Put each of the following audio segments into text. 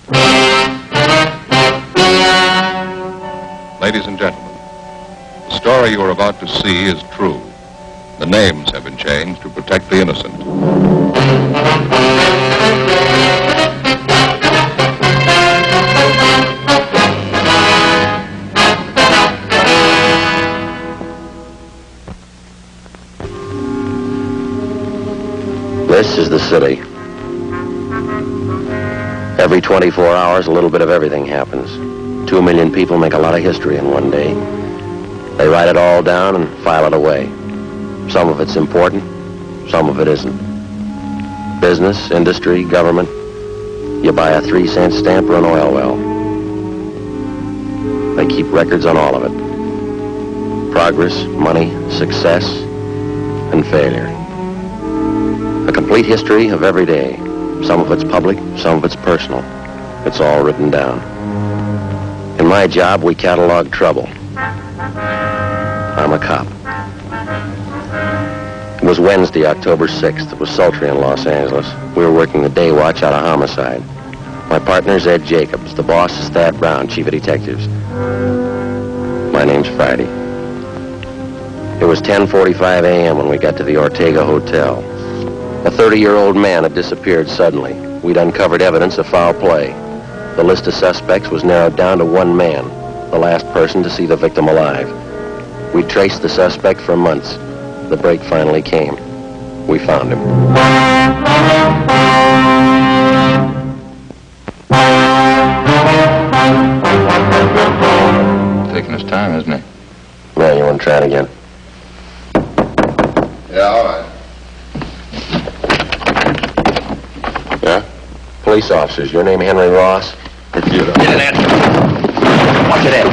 Ladies and gentlemen, the story you are about to see is true. The names have been changed to protect the innocent. This is the city. Every 24 hours, a little bit of everything happens. 2 million people make a lot of history in one day. They write it all down and file it away. Some of it's important, some of it isn't. Business, industry, government. You buy a 3-cent stamp or an oil well. They keep records on all of it. Progress, money, success, and failure. A complete history of every day. Some of it's public, some of it's personal. It's all written down. In my job, we catalog trouble. I'm a cop. It was Wednesday, October 6th. It was sultry in Los Angeles. We were working the day watch out of homicide. My partner's Ed Jacobs. The boss is Thad Brown, chief of detectives. My name's Friday. It was 10:45 a.m. when we got to the Ortega Hotel. A 30-year-old man had disappeared suddenly. We'd uncovered evidence of foul play. The list of suspects was narrowed down to one man, the last person to see the victim alive. We traced the suspect for months. The break finally came. We found him. Taking his time, isn't he? Yeah, you want to try it again? Yeah, all right. Yeah? Police officers, your name Henry Ross? Computer. Get in there. Watch it, Ed.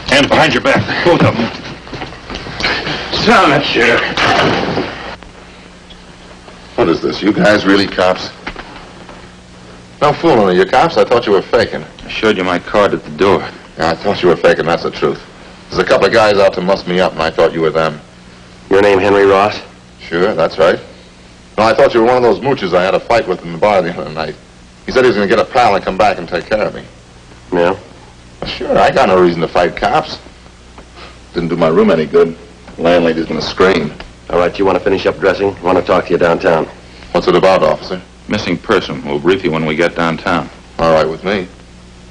Hands behind your back, both of them. Silence, Sheriff. What is this? You guys really cops? No fooling with you cops. I thought you were faking. I showed you my card at the door. Yeah, I thought you were faking. That's the truth. There's a couple of guys out to muss me up, and I thought you were them. Your name Henry Ross? Sure, that's right. No, I thought you were one of those mooches I had a fight with in the bar the other night. He said he was going to get a pal and come back and take care of me. Yeah? Well, sure, I got no reason to fight cops. Didn't do my room any good. The landlady's going to scream. All right, you want to finish up dressing? I want to talk to you downtown. What's it about, officer? Missing person. We'll brief you when we get downtown. All right with me.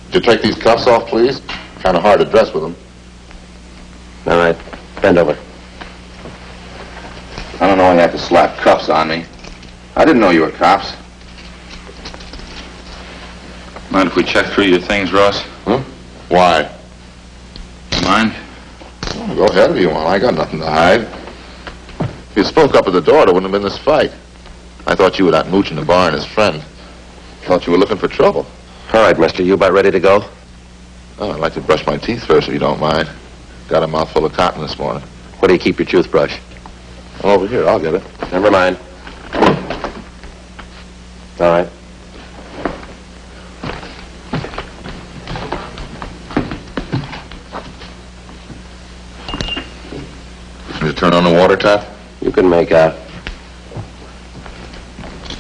Would you take these cuffs off, please? Kind of hard to dress with them. All right, bend over. I don't know why you have to slap cuffs on me. I didn't know you were cops. Mind if we check through your things, Ross? Huh? Why? Mind? Oh, go ahead if you want. I got nothing to hide. If you spoke up at the door, there wouldn't have been this fight. I thought you were that mooch in the bar and his friend. Thought you were looking for trouble. All right, mister, you about ready to go? Oh, I'd like to brush my teeth first, if you don't mind. Got a mouthful of cotton this morning. Where do you keep your toothbrush? Over here, I'll get it. Never mind. All right. Can you turn on the water tap? You can make out.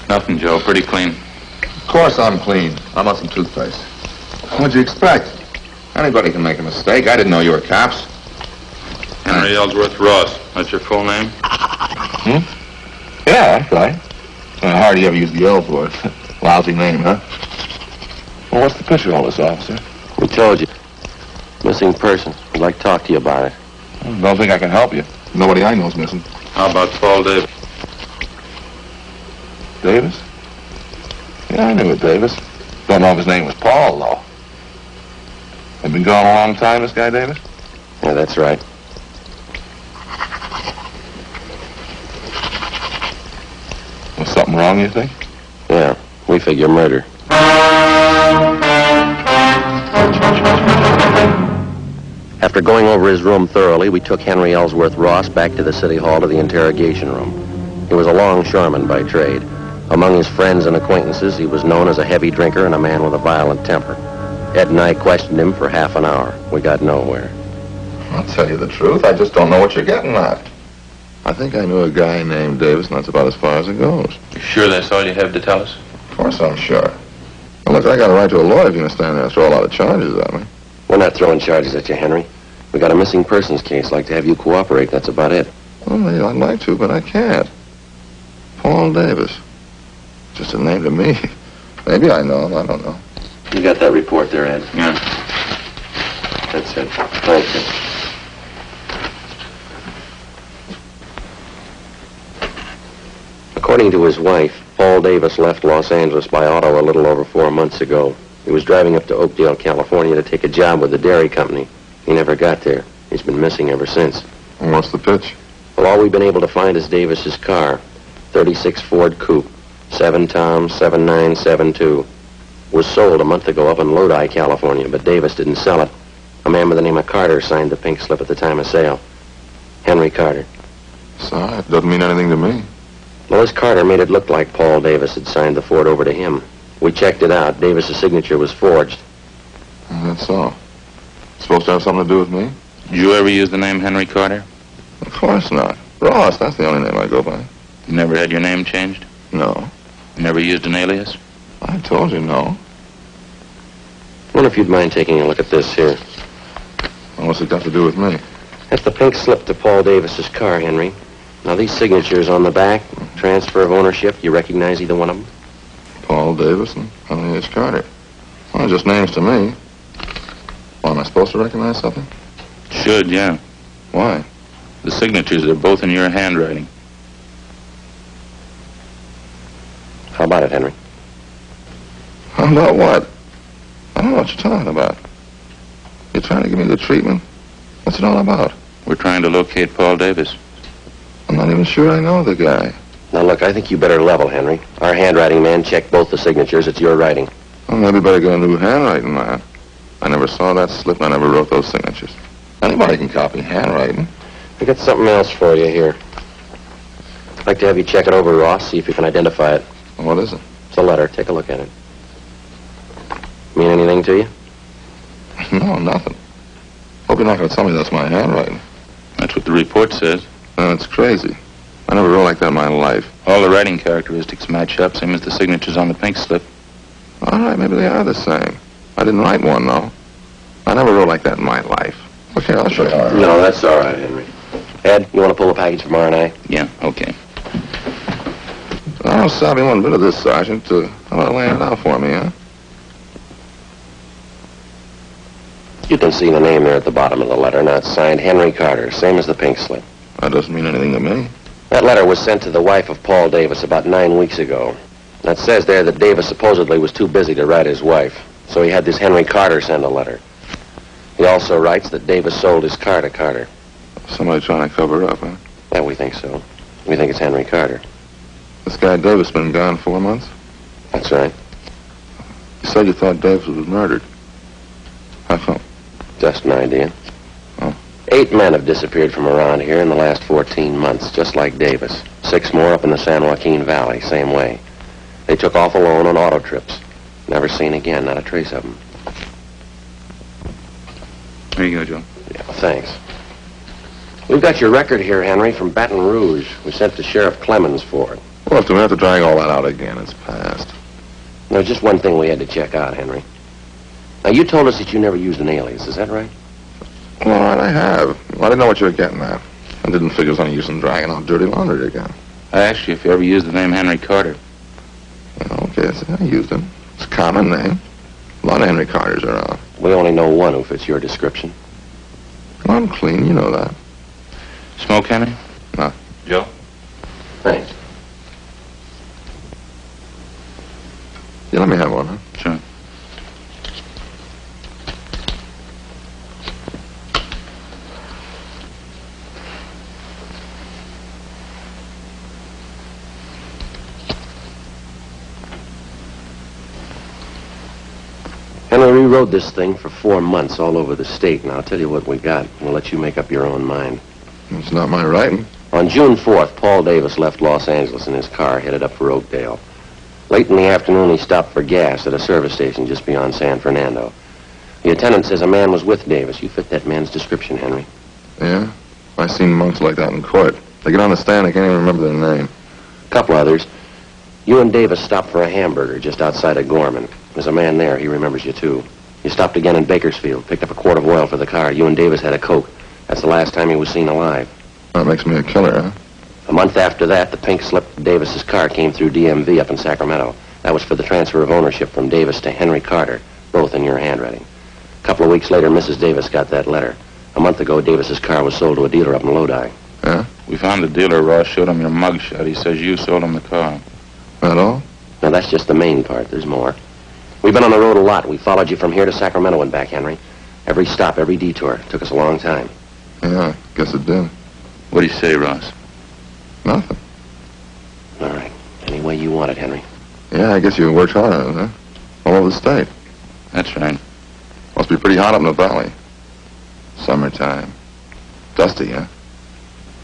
Nothing, Joe. Pretty clean. Of course I'm clean. I'm on some toothpaste. What'd you expect? Anybody can make a mistake. I didn't know you were cops. Henry Ellsworth Ross. That's your full name? Hmm? Yeah, that's right. Hardly ever use the L for it. Lousy name, huh? Well, what's the picture of all this, officer? We told you. Missing person. We'd like to talk to you about it. Don't think I can help you. Nobody I know's missing. How about Paul Davis? Davis? Yeah, I knew it, Davis. Don't know if his name was Paul, though. Have been gone a long time, this guy, Davis? Yeah, that's right. Was something wrong, you think? Yeah, we figure murder. After going over his room thoroughly, we took Henry Ellsworth Ross back to the city hall to the interrogation room. He was a longshoreman by trade. Among his friends and acquaintances, he was known as a heavy drinker and a man with a violent temper. Ed and I questioned him for half an hour. We got nowhere. I'll tell you the truth. I just don't know what you're getting at. I think I knew a guy named Davis, and that's about as far as it goes. You sure that's all you have to tell us? Of course I'm sure. Now, look, I got a right to a lawyer if you're going to stand there and throw a lot of charges at me. We're not throwing charges at you, Henry. We got a missing persons case. Like to have you cooperate. That's about it. Well, yeah, I'd like to, but I can't. Paul Davis. Just a name to me. Maybe I know him. I don't know. You got that report there, Ed? Yeah. That's it. Thank you. According to his wife, Paul Davis left Los Angeles by auto a little over 4 months ago. He was driving up to Oakdale, California to take a job with the dairy company. He never got there. He's been missing ever since. And what's the pitch? Well, all we've been able to find is Davis's car. 36 Ford Coupe. 7 Tom 7972. Was sold a month ago up in Lodi, California, but Davis didn't sell it. A man by the name of Carter signed the pink slip at the time of sale. Henry Carter. Sorry, it doesn't mean anything to me. Well, this Carter made it look like Paul Davis had signed the Ford over to him. We checked it out. Davis's signature was forged. That's all. Supposed to have something to do with me? Did you ever use the name Henry Carter? Of course not. Ross, that's the only name I go by. You never had your name changed? No. You never used an alias? I told you no. I wonder if you'd mind taking a look at this here. Well, what's it got to do with me? That's the pink slip to Paul Davis's car, Henry. Now, these signatures on the back, transfer of ownership, you recognize either one of them? Paul Davis and Henry H. Carter. Well, just names to me. Well, am I supposed to recognize something? Should, yeah. Why? The signatures are both in your handwriting. How about it, Henry? How about what? I don't know what you're talking about. You're trying to give me the treatment? What's it all about? We're trying to locate Paul Davis. I'm not even sure I know the guy. Now, look, I think you better level, Henry. Our handwriting man checked both the signatures. It's your writing. Well, maybe better get a new handwriting, man. I never saw that slip, and I never wrote those signatures. Anybody can copy handwriting. I got something else for you here. I'd like to have you check it over, Ross, see if you can identify it. What is it? It's a letter. Take a look at it. Mean anything to you? No, nothing. Hope you're not going to tell me that's my handwriting. That's what the report says. It's crazy. I never wrote like that in my life. All the writing characteristics match up, same as the signatures on the pink slip. All right, maybe they are the same. I didn't write one, though. I never wrote like that in my life. Okay, I'll show you. No, that's all right, Henry. Ed, you want to pull a package from R&I? Yeah, okay. I don't savvy one bit of this, Sergeant. How about laying it out for me, huh? You can see the name there at the bottom of the letter. Now, it's signed Henry Carter, same as the pink slip. That doesn't mean anything to me. That letter was sent to the wife of Paul Davis about 9 weeks ago. That says there that Davis supposedly was too busy to write his wife, so he had this Henry Carter send a letter. He also writes that Davis sold his car to Carter. Somebody trying to cover up, huh? Yeah, we think so. We think it's Henry Carter. This guy Davis been gone 4 months? That's right. You said you thought Davis was murdered. How come? Just an idea. Oh. 8 men have disappeared from around here in the last 14 months, just like Davis. 6 more up in the San Joaquin Valley, same way. They took off alone on auto trips. Never seen again, not a trace of them. Here you go, Joe. Yeah, thanks. We've got your record here, Henry, from Baton Rouge. We sent to Sheriff Clemens for it. Well, do we have to drag all that out again? It's past. There's just one thing we had to check out, Henry. Now, you told us that you never used an alias, is that right? Well, all right, I have. I didn't know what you were getting at. I didn't figure it was any use in dragging out dirty laundry again. I asked you if you ever used the name Henry Carter. Yeah, okay, I used it. It's a common name. A lot of Henry Carters are around. We only know one who fits your description. Well, I'm clean, you know that. Smoke, Henry? No. Joe? Thanks. Yeah, let me have one, huh? Sure. Henry, we rode this thing for 4 months all over the state, and I'll tell you what we got. We'll let you make up your own mind. It's not my writing. On June 4th, Paul Davis left Los Angeles in his car, headed up for Oakdale. Late in the afternoon, he stopped for gas at a service station just beyond San Fernando. The attendant says a man was with Davis. You fit that man's description, Henry. Yeah? I've seen monks like that in court. They get on the stand, I can't even remember their name. A couple others. You and Davis stopped for a hamburger just outside of Gorman. There's a man there. He remembers you, too. You stopped again in Bakersfield, picked up a quart of oil for the car. You and Davis had a Coke. That's the last time he was seen alive. That makes me a killer, huh? A month after that, the pink slip of Davis's car came through DMV up in Sacramento. That was for the transfer of ownership from Davis to Henry Carter, both in your handwriting. A couple of weeks later, Mrs. Davis got that letter. A month ago, Davis's car was sold to a dealer up in Lodi. Yeah? We found the dealer. Ross showed him your mugshot. He says you sold him the car. That all? Now, that's just the main part. There's more. We've been on the road a lot. We followed you from here to Sacramento and back, Henry. Every stop, every detour. Took us a long time. Yeah, I guess it did. What do you say, Ross? Nothing. All right. Any way you want it, Henry. Yeah, I guess you worked hard on it, huh? All over the state. That's right. Must be pretty hot up in the valley. Summertime. Dusty, huh?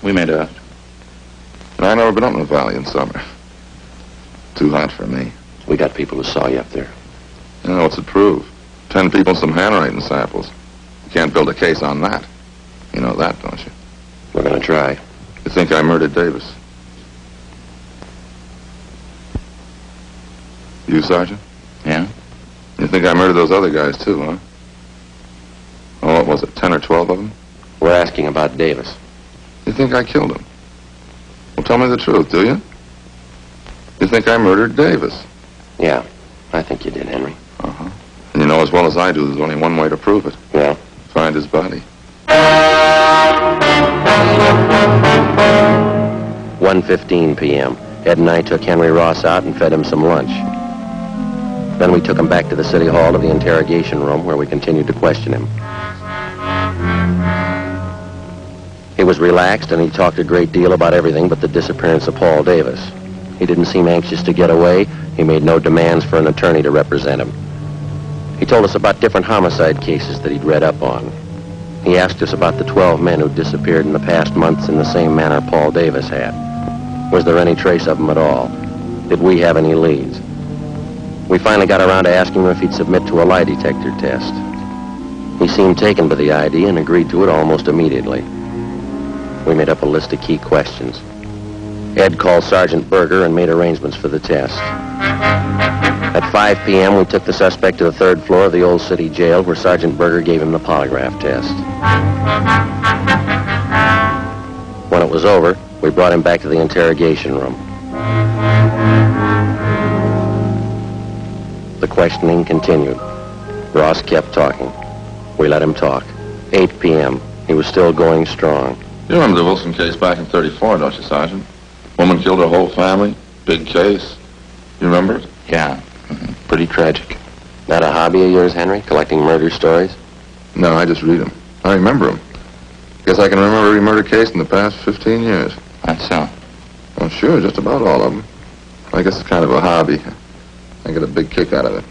We made out. I've never been up in the valley in summer. Too hot for me. We got people who saw you up there. Yeah, what's it prove? 10 people and some handwriting samples. You can't build a case on that. You know that, don't you? We're going to try. You think I murdered Davis? You, Sergeant? Yeah? You think I murdered those other guys, too, huh? Oh, what was it, 10 or 12 of them? We're asking about Davis. You think I killed him? Well, tell me the truth, do you? You think I murdered Davis? Yeah, I think you did, Henry. Uh-huh. And you know as well as I do there's only one way to prove it. Yeah. Find his body. 1:15 p.m. Ed and I took Henry Ross out and fed him some lunch. Then we took him back to the city hall to the interrogation room where we continued to question him. He was relaxed and he talked a great deal about everything but the disappearance of Paul Davis. He didn't seem anxious to get away. He made no demands for an attorney to represent him. He told us about different homicide cases that he'd read up on. He asked us about the 12 men who disappeared in the past months in the same manner Paul Davis had. Was there any trace of them at all? Did we have any leads? We finally got around to asking him if he'd submit to a lie detector test. He seemed taken by the idea and agreed to it almost immediately. We made up a list of key questions. Ed called Sergeant Berger and made arrangements for the test. At 5 p.m., we took the suspect to the third floor of the old city jail where Sergeant Berger gave him the polygraph test. When it was over, we brought him back to the interrogation room. The questioning continued. Ross kept talking. We let him talk. 8 p.m. He was still going strong. You remember the Wilson case back in 34, don't you, Sergeant? Woman killed her whole family. Big case. You remember it? Yeah. Pretty tragic. That a hobby of yours, Henry? Collecting murder stories? No, I just read them. I remember them. Guess I can remember every murder case in the past 15 years. That's so. Well, sure, just about all of them. I guess it's kind of a hobby. I get a big kick out of it.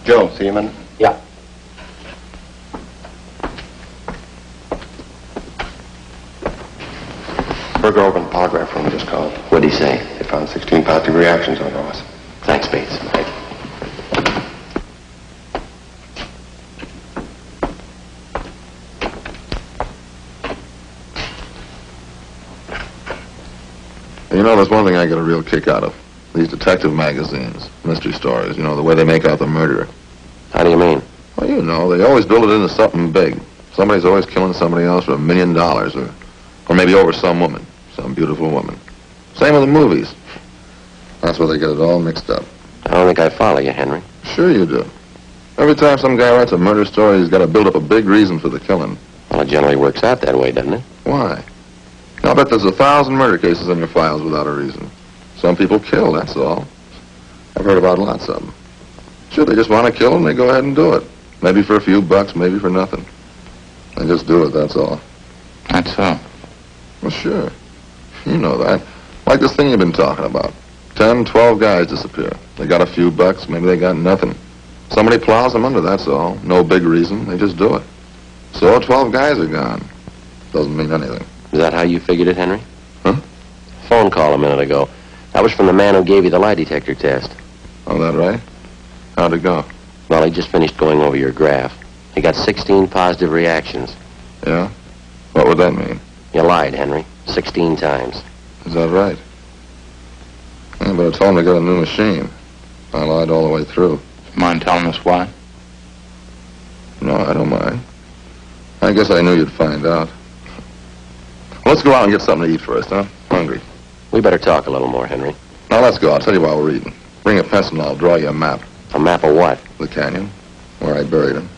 Joe, see him in? Yeah. Berger over in the polygraph room just called. What'd he say? They found 16 positive reactions on Ross. Thanks, Bates. Thank you. You know, there's one thing I get a real kick out of. These detective magazines, mystery stories, you know, the way they make out the murderer. How do you mean? Well, you know, they always build it into something big. Somebody's always killing somebody else for $1 million or maybe over some woman, some beautiful woman. Same with the movies. That's where they get it all mixed up. I don't think I follow you, Henry. Sure you do. Every time some guy writes a murder story, he's got to build up a big reason for the killing. Well, it generally works out that way, doesn't it? Why? I'll bet there's 1,000 murder cases in your files without a reason. Some people kill, that's all. I've heard about lots of them. Sure, they just want to kill and they go ahead and do it. Maybe for a few bucks, maybe for nothing. They just do it, that's all. That's so. Well, sure. You know that. Like this thing you've been talking about. 10, 12 guys disappear. They got a few bucks, maybe they got nothing. Somebody plows them under, that's all. No big reason, they just do it. So 12 guys are gone. Doesn't mean anything. Is that how you figured it, Henry? Huh? Phone call a minute ago. That was from the man who gave you the lie detector test. Oh, that right? How'd it go? Well, he just finished going over your graph. He got 16 positive reactions. Yeah? What would that mean? You lied, Henry. 16 times. Is that right? Yeah, but I told him to get a new machine. I lied all the way through. Mind telling us why? No, I don't mind. I guess I knew you'd find out. Let's go out and get something to eat first, huh? Hungry. We better talk a little more, Henry. Now, let's go. I'll tell you while we're eating. Bring a pencil and I'll draw you a map. A map of what? The canyon, where I buried him.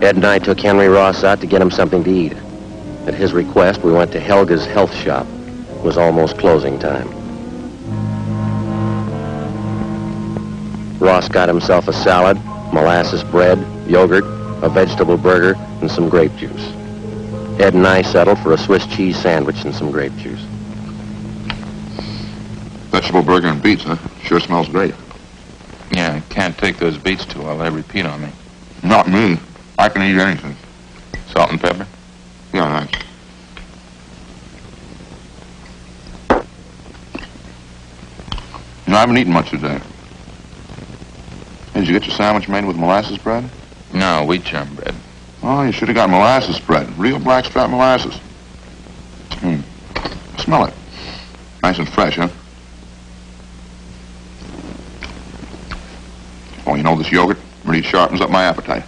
Ed and I took Henry Ross out to get him something to eat. At his request, we went to Helga's health shop. It was almost closing time. Ross got himself a salad, molasses bread, yogurt, a vegetable burger, and some grape juice. Ed and I settled for a Swiss cheese sandwich and some grape juice. Vegetable burger and beets, huh? Sure smells great. Yeah, I can't take those beets too well. They repeat on me. Not me. I can eat anything. Salt and pepper? Yeah, thanks. You know, I haven't eaten much today. Hey, did you get your sandwich made with molasses bread? No, wheat germ bread. Oh, you should have got molasses bread. Real blackstrap molasses. Smell it. Nice and fresh, huh? Oh, you know, this yogurt really sharpens up my appetite.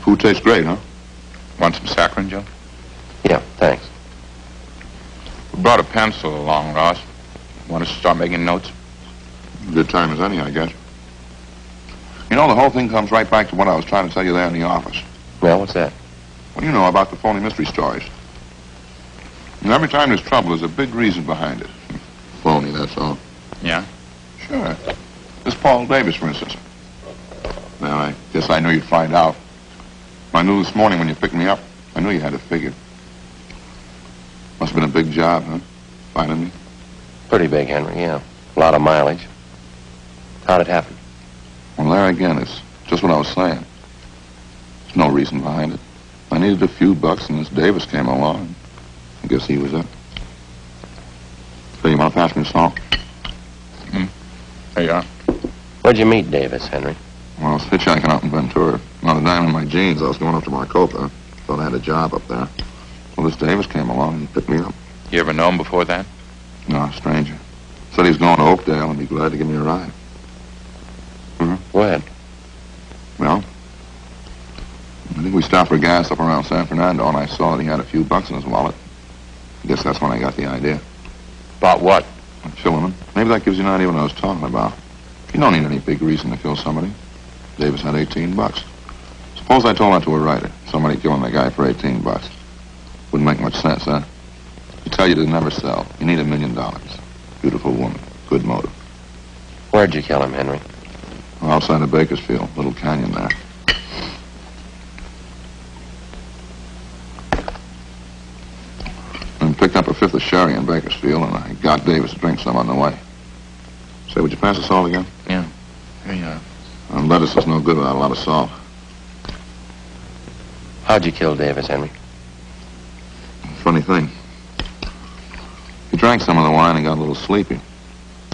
Food tastes great, huh? Want some saccharin, Joe? Yeah, thanks. We brought a pencil along, Ross. Want us to start making notes? Good time as any, I guess. You know, the whole thing comes right back to what I was trying to tell you there in the office. Well, what's that? What do you know about the phony mystery stories? And every time there's trouble, there's a big reason behind it. Phony, that's all. Yeah? Sure. This Paul Davis, for instance. Well, I guess I knew you'd find out. I knew this morning when you picked me up. I knew you had it figured. Must have been a big job, huh? Finding me? Pretty big, Henry, yeah. A lot of mileage. How'd it happen? Well, there again, it's just what I was saying. There's no reason behind it. I needed a few bucks, and this Davis came along. I guess he was it. So you want to pass me a salt? There you are. Where'd you meet Davis, Henry? Well, I was hitchhiking out in Ventura. Not a dime in my jeans. I was going up to Maricopa. Thought I had a job up there. Well, this Davis came along and he picked me up. You ever know him before that? No, a stranger. Said he was going to Oakdale and be glad to give me a ride. When? Well, I think we stopped for gas up around San Fernando, and I saw that he had a few bucks in his wallet. I guess that's when I got the idea. About what? I'm killing him. Maybe that gives you an idea what I was talking about. You don't need any big reason to kill somebody. Davis had 18 bucks. Suppose I told that to a writer. Somebody killing a guy for 18 bucks. Wouldn't make much sense, huh? You tell you to never sell. You need $1 million. Beautiful woman. Good motive. Where'd you kill him, Henry? Outside of Bakersfield. Little canyon there. And picked up a fifth of sherry in Bakersfield, and I got Davis to drink some on the way. Say, would you pass the salt again? Yeah. Here you are. And lettuce is no good without a lot of salt. How'd you kill Davis, Henry? Funny thing. He drank some of the wine and got a little sleepy.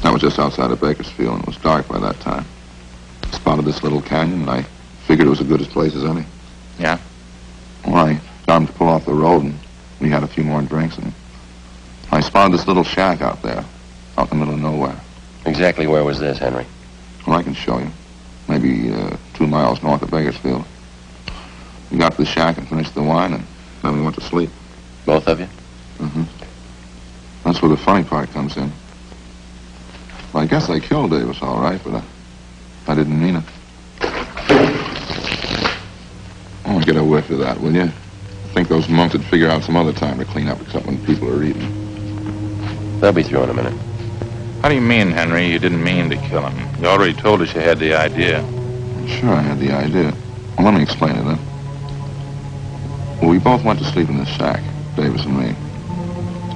That was just outside of Bakersfield, and it was dark by that time. Spotted this little canyon, and I figured it was as good a place as any. Yeah? Well, I got him to pull off the road, and we had a few more drinks, and I spotted this little shack out there, out in the middle of nowhere. Exactly where was this, Henry? Well, I can show you. Maybe 2 miles north of Bakersfield. We got to the shack and finished the wine, and then we went to sleep. Both of you? Mm-hmm. That's where the funny part comes in. Well, I guess I killed Davis, all right, but I didn't mean it. Oh, get a whiff of that, will you? I think those monks would figure out some other time to clean up except when people are eating. They'll be through in a minute. How do you mean, Henry, you didn't mean to kill him? You already told us you had the idea. Sure, I had the idea. Well, let me explain it, then. Well, we both went to sleep in the shack, Davis and me.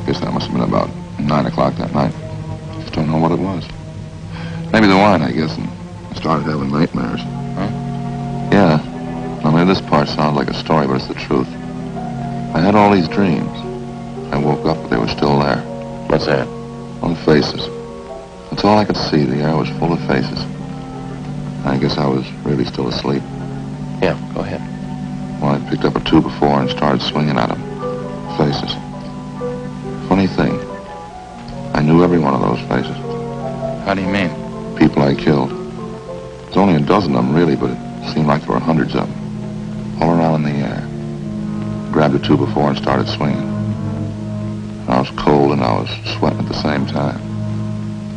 Guess that must have been about 9 o'clock that night. Just don't know what it was. Maybe the wine, I guess, and Started having nightmares. Huh? Yeah. Only this part sounds like a story, but it's the truth. I had all these dreams. I woke up, but they were still there. What's that? All the faces. That's all I could see. The air was full of faces. I guess I was really still asleep. Yeah, go ahead. Well, I picked up a 2x4 and started swinging at them. Faces. Funny thing. I knew every one of those faces. How do you mean? People I killed. There's only a dozen of them, really, but it seemed like there were hundreds of them. All around in the air. Grabbed a 2x4 and started swinging. I was cold and I was sweating at the same time.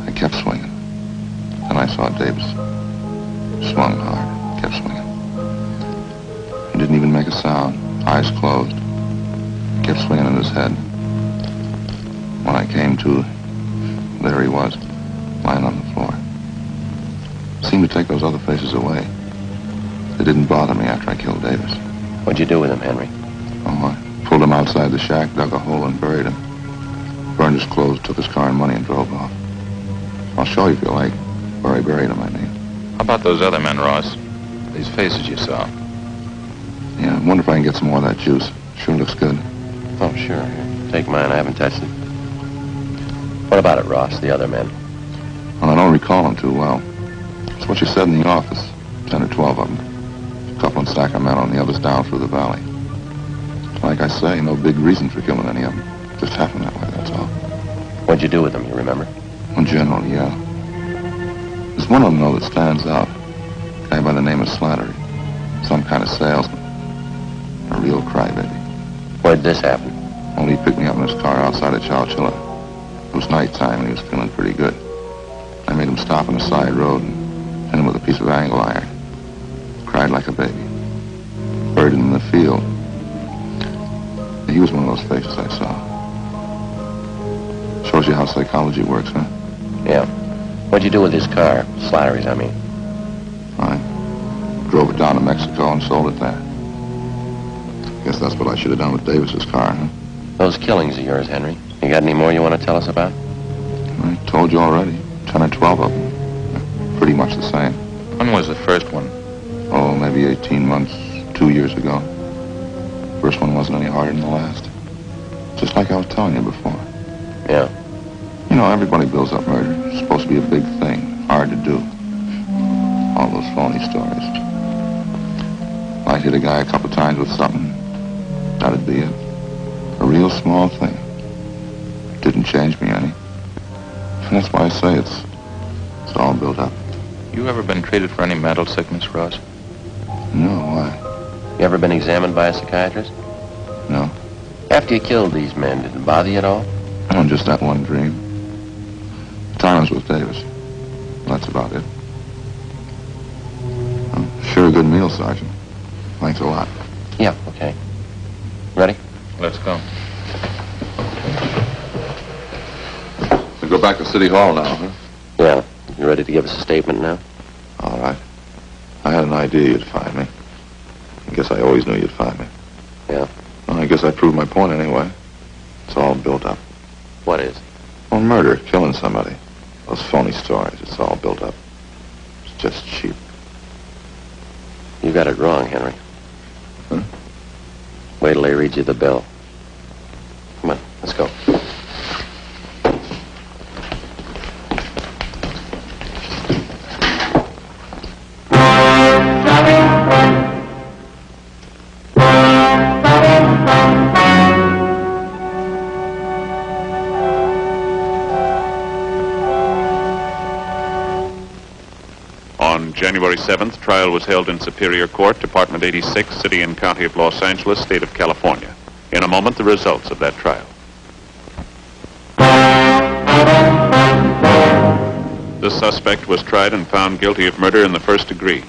I kept swinging. Then I saw Davis. Swung hard. Kept swinging. He didn't even make a sound. Eyes closed. Kept swinging in his head. When I came to, there he was, lying on the floor. Seemed to take those other faces away. They didn't bother me after I killed Davis. What'd you do with him, Henry? Oh, I pulled him outside the shack, dug a hole, and buried him. Burned his clothes, took his car and money, and drove off. I'll show you if you like. Where I buried him, I mean. How about those other men, Ross? These faces you saw. Yeah, I wonder if I can get some more of that juice. Sure looks good. Oh, sure. Here, take mine. I haven't touched it. What about it, Ross? The other men? Well, I don't recall them too well. It's what you said in the office. 10 or 12 of them. A couple in Sacramento and the others down through the valley. Like I say, no big reason for killing any of them. Just happened that way, that's all. What'd you do with them, you remember? In general, yeah. There's one of them, though, that stands out. A guy by the name of Slattery. Some kind of salesman. A real crybaby. Where'd this happen? Only he picked me up in his car outside of Chowchilla. It was nighttime and he was feeling pretty good. I made him stop on the side road and hit him with a piece of angle iron. Cried like a baby. Buried him in the field. He was one of those faces I saw. Shows you how psychology works, huh? Yeah. What'd you do with his car? Slattery's, I mean. I drove it down to Mexico and sold it there. Guess that's what I should have done with Davis's car, huh? Those killings of yours, Henry. You got any more you want to tell us about? I told you already. 10 or 12 of them. They're pretty much the same. When was the first one? Oh, maybe 18 months, 2 years ago. First one wasn't any harder than the last. Just like I was telling you before. Yeah. You know, everybody builds up murder. It's supposed to be a big thing. Hard to do. All those phony stories. I hit a guy a couple times with something. That'd be it. A real small thing. Didn't change me any. And that's why I say it's all built up. You ever been treated for any mental sickness, Ross? No, why? You ever been examined by a psychiatrist? No. After you killed these men, did it bother you at all? Oh, just that one dream. The time I was with Davis. That's about it. Well, sure a good meal, Sergeant. Thanks a lot. Yeah, okay. Ready? Let's go. We go back to City Hall now, huh? Yeah. You ready to give us a statement now? All right. I had an idea you'd find me. I guess I always knew you'd find me. Yeah. Well, I guess I proved my point anyway. It's all built up. What is? Well, murder, killing somebody. Those phony stories, it's all built up. It's just cheap. You got it wrong, Henry. Huh? Wait till they read you the bill. Come on, let's go. On January 7th, trial was held in Superior Court, Department 86, City and County of Los Angeles, State of California. In a moment, the results of that trial. The suspect was tried and found guilty of murder in the first degree.